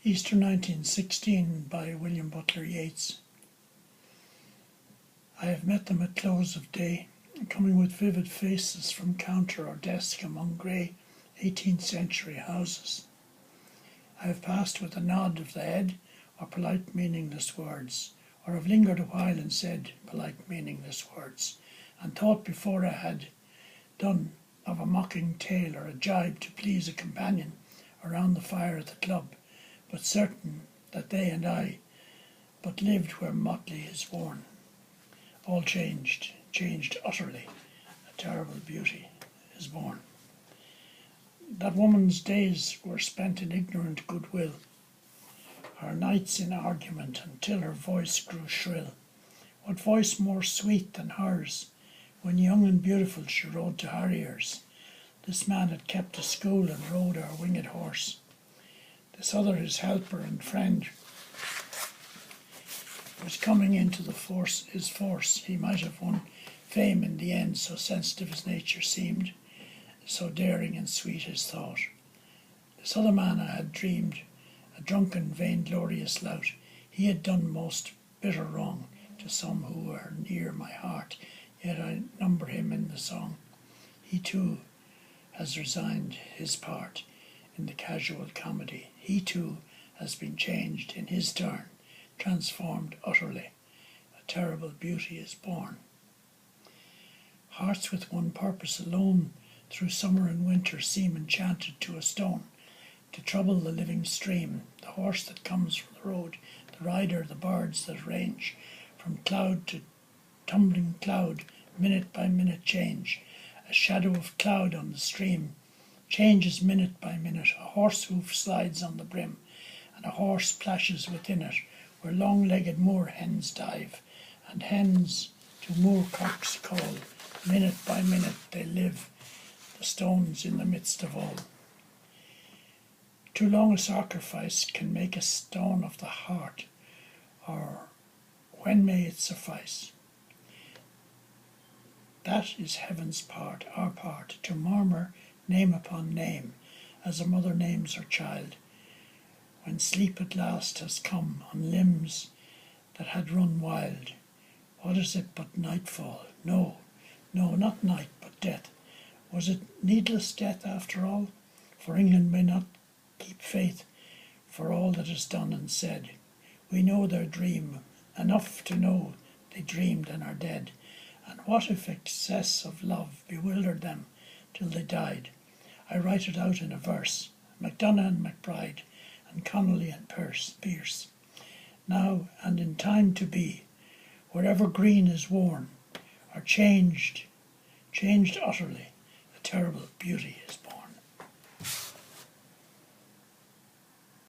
Easter 1916 by William Butler Yeats. I have met them at close of day, coming with vivid faces from counter or desk among grey 18th century houses. I have passed with a nod of the head or polite meaningless words, or have lingered a while and said polite meaningless words, and thought before I had done of a mocking tale or a jibe to please a companion around the fire at the club, but certain that they and I but lived where motley is worn. All changed utterly, a terrible beauty is born. That woman's days were spent in ignorant goodwill, her nights in argument until her voice grew shrill. What voice more sweet than hers, when young and beautiful she rode to harriers? This man had kept a school and rode our winged horse. This other, his helper and friend, was coming into his force. He might have won fame in the end, so sensitive his nature seemed, so daring and sweet his thought. This other man I had dreamed, a drunken, vainglorious lout. He had done most bitter wrong to some who were near my heart, yet I number him in the song. He too has resigned his part in the casual comedy. He too has been changed in his turn, transformed utterly. A terrible beauty is born. Hearts with one purpose alone through summer and winter seem enchanted to a stone, to trouble the living stream, the horse that comes from the road, the rider, the birds that range, from cloud to tumbling cloud, minute by minute change. A shadow of cloud on the stream changes minute by minute. A horse hoof slides on the brim, and a horse plashes within it, where long-legged moor hens dive, and hens to moor cocks call. Minute by minute they live, the stones in the midst of all. Too long a sacrifice can make a stone of the heart, or when may it suffice? That is heaven's part, our part, to murmur name upon name, as a mother names her child, when sleep at last has come on limbs that had run wild. What is it but nightfall? No, not night, but death. Was it needless death after all? For England may not keep faith for all that is done and said. We know their dream, enough to know they dreamed and are dead. And what if excess of love bewildered them till they died? I write it out in a verse, MacDonagh and MacBride, and Connolly and Pearse. Now and in time to be, wherever green is worn, are changed utterly, a terrible beauty is born.